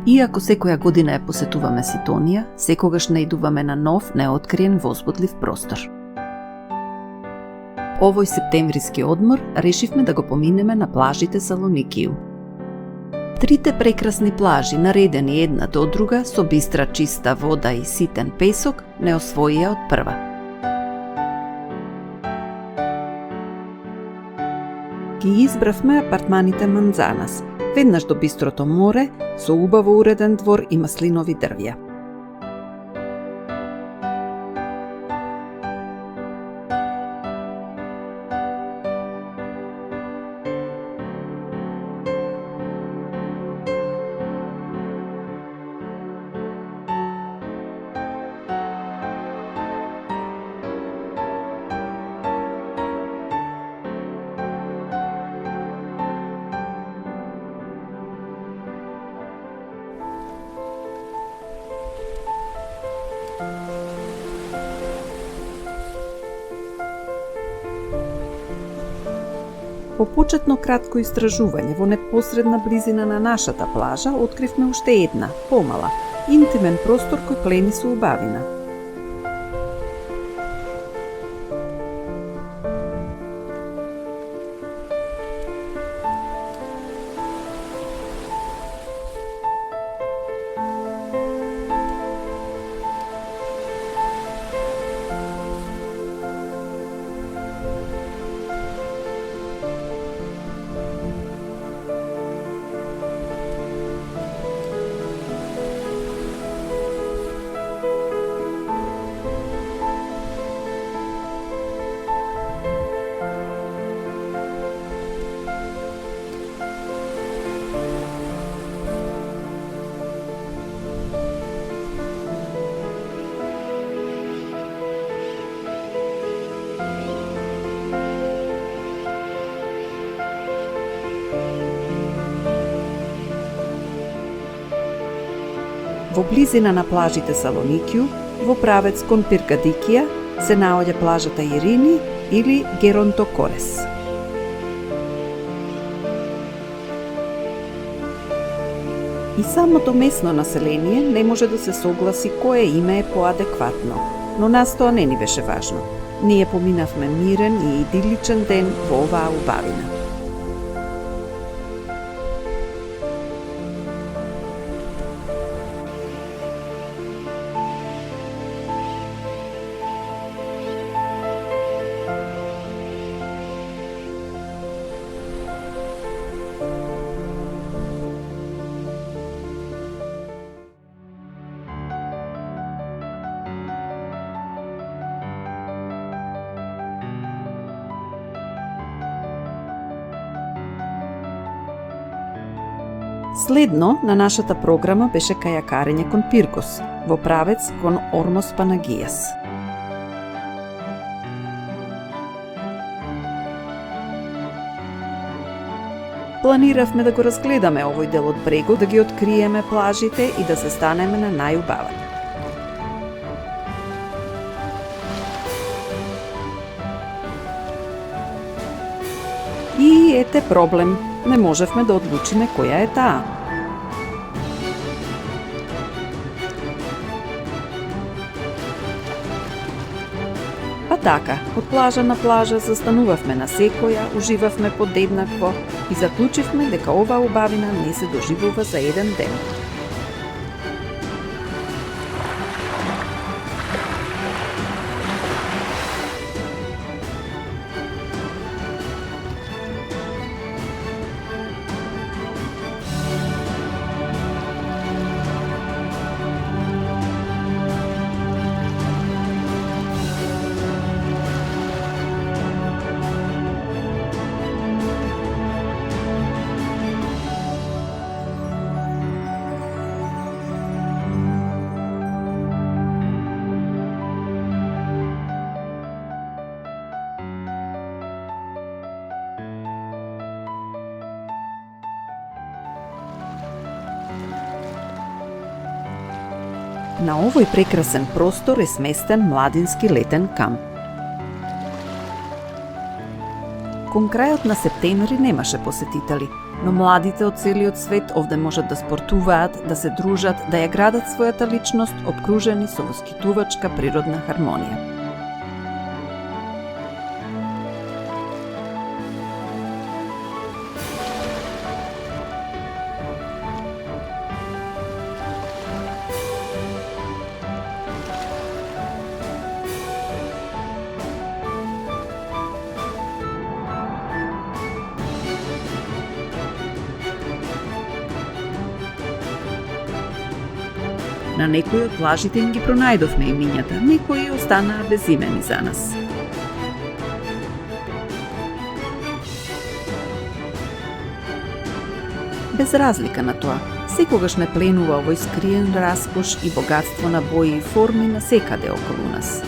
Иако секоја година ја посетуваме Ситонија, секогаш наидуваме на нов, неоткриен, возбудлив простор. Овој септемвриски одмор решивме да го поминеме на плажите Салоникију. Трите прекрасни плажи, наредени една до друга, со бистра чиста вода и ситен песок, не освоија од прва. Ги избравме апартманите Манзанас, веднаш до бистрото море, со убаво уреден двор и маслинови дрвја. По почетно кратко истражување во непосредна близина на нашата плажа, откривме уште една, помала, интимен простор кој плени со убавина. Во близина на плажите Салоникију, во правец кон Пиркадикија, се наоѓа плажата Ирини или Геронтокорес. И самото местно население не може да се согласи кое име е поадекватно, но нас тоа не ни беше важно. Ние поминавме мирен и идиличен ден во оваа убавина. Следно на нашата програма беше кајакарење кон Пиркос, во правец кон Ормос Панагијас. Планиравме да го разгледаме овој дел од брегот, да ги откриеме плажите и да се станеме на најубавата. И ете проблем, не можевме да одлучиме која е таа. Па така, од плажа на плажа застанувавме на секоја, уживавме подеднакво и заклучивме дека оваа убавина не се доживува за еден ден. На овој прекрасен простор е сместен младински летен камп. Кон крајот на септември немаше посетители, но младите од целиот свет овде можат да спортуваат, да се дружат, да ја градат својата личност, обкружени со воскитувачка природна хармонија. На некои од плажите им ги пронајдовме имињата, некои останаа безимени за нас. Без разлика на тоа, секогаш не пленува овој скриен раскош и богатство на бои и форми насекаде околу нас.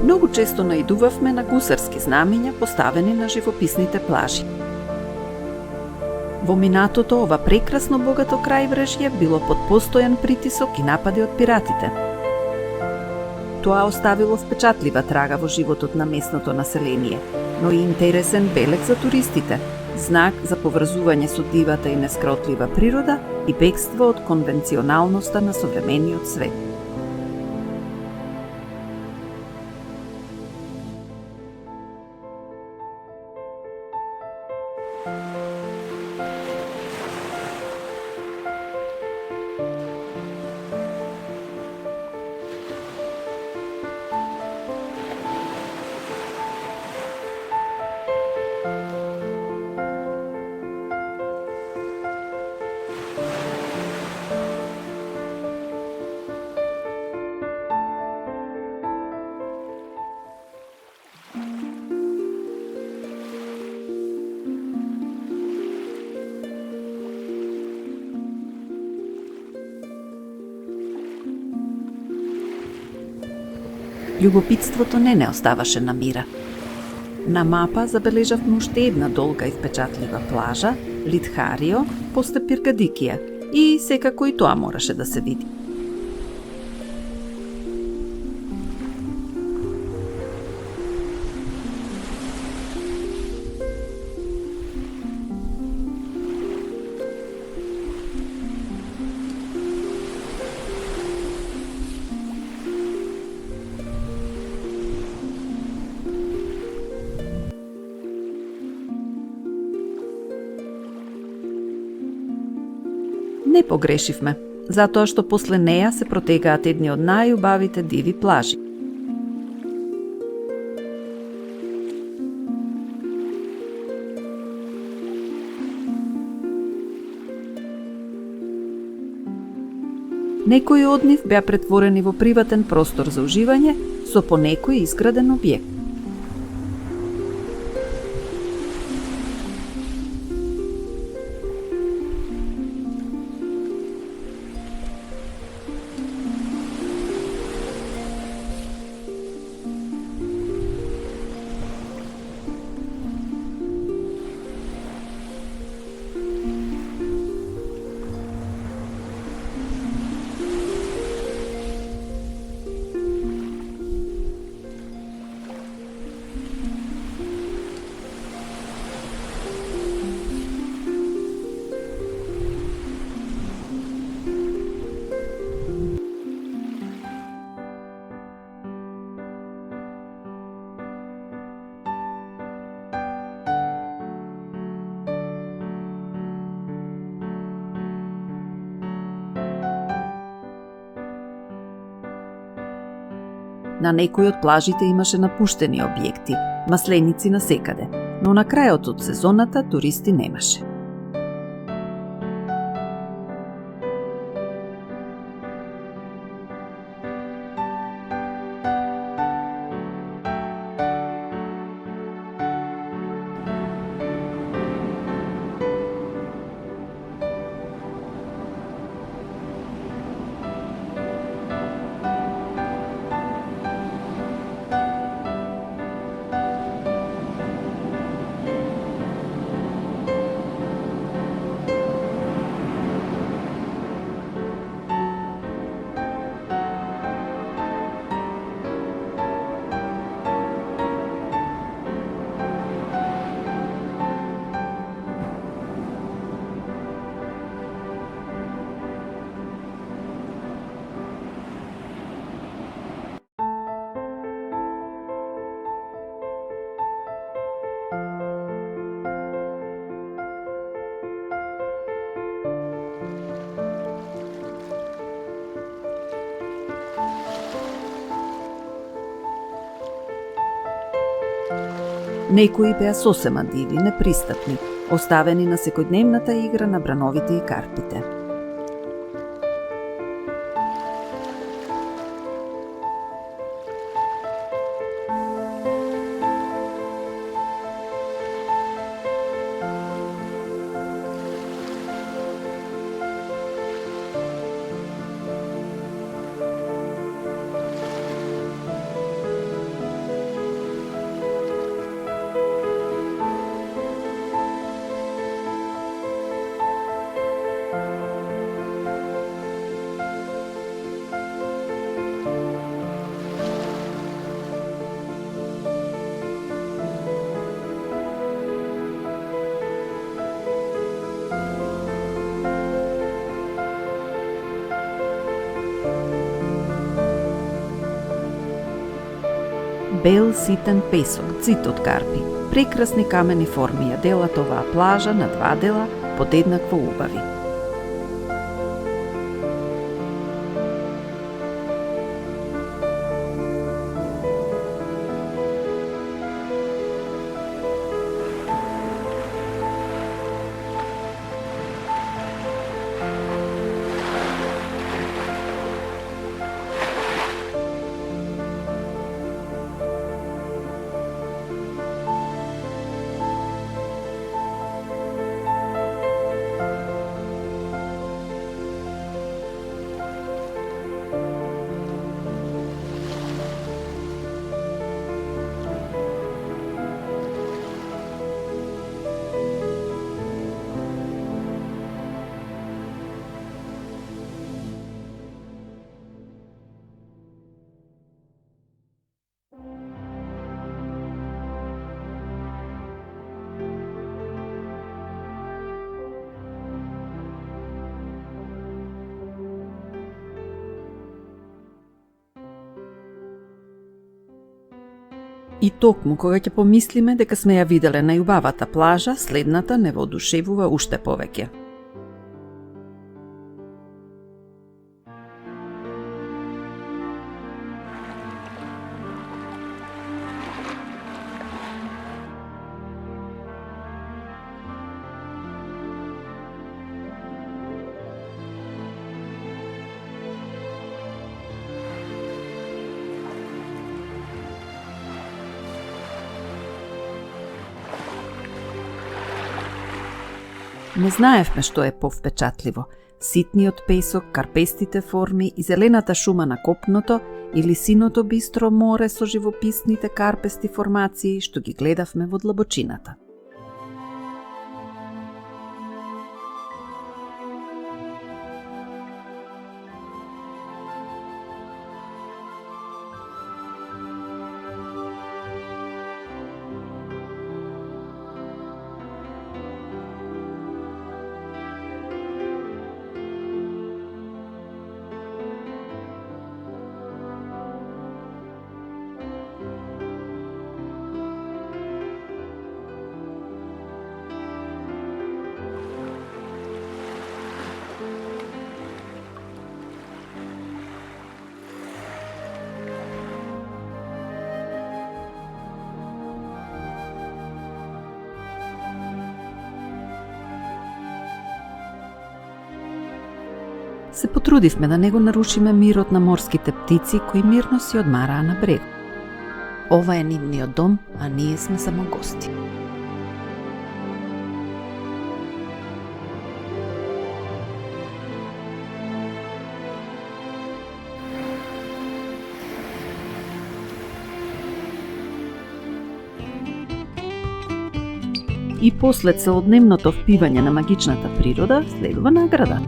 Многу често наидувавме на гусарски знамиња поставени на живописните плажи. Во минатото ова прекрасно богато крајбрежје било под постојан притисок и напади од пиратите. Тоа оставило впечатлива трага во животот на местното население, но и интересен белег за туристите, знак за поврзување со дивата и нескротлива природа и бегство од конвенционалноста на современиот свет. Љубопитството не оставаше на мира. На мапа забележавме уште една долга и впечатлива плажа, Литхарио, после Пиркадикија, и секако и тоа мораше да се види. Не погрешивме. затоа што после неа се протегаат едни од најубавите диви плажи. Некои од нив беа претворени во приватен простор за уживање со по некој изграден објект. На некои од плажите имаше напуштени објекти, масленици насекаде, но на крајот од сезоната туристи немаше. Некои беа сосема диви, непристапни, оставени на секојдневната игра на брановите и карпите. Бел ситен песок, цит од карпи, прекрасни камени форми ја делат оваа плажа на два дела под еднакво убави. И токму кога ќе помислиме дека сме ја виделе најубавата плажа, следната не воодушевува уште повеќе. Не знаевме што е повпечатливо, ситниот песок, карпестите форми и зелената шума на копното или синото бистро море со живописните карпести формации што ги гледавме во длабочината. Се потрудивме да не го нарушиме мирот на морските птици кои мирно си одмараа на брег. Ова е нивниот дом, а ние сме само гости. И после целодневното впивање на магичната природа следува награда.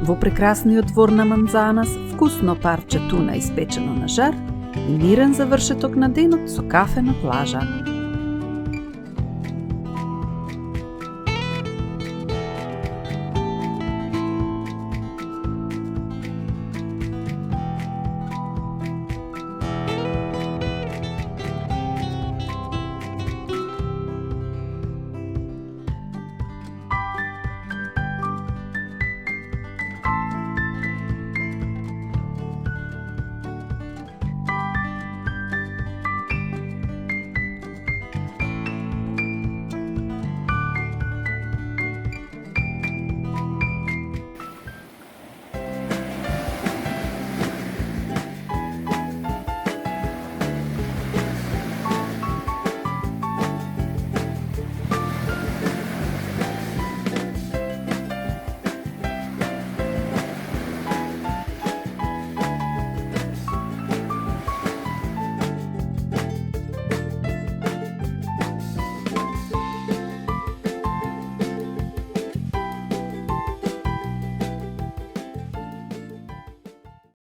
Во прекрасниот двор на Манзанас, вкусно парче туна испечено на жар и мирен завршеток на денот со кафе на плажа.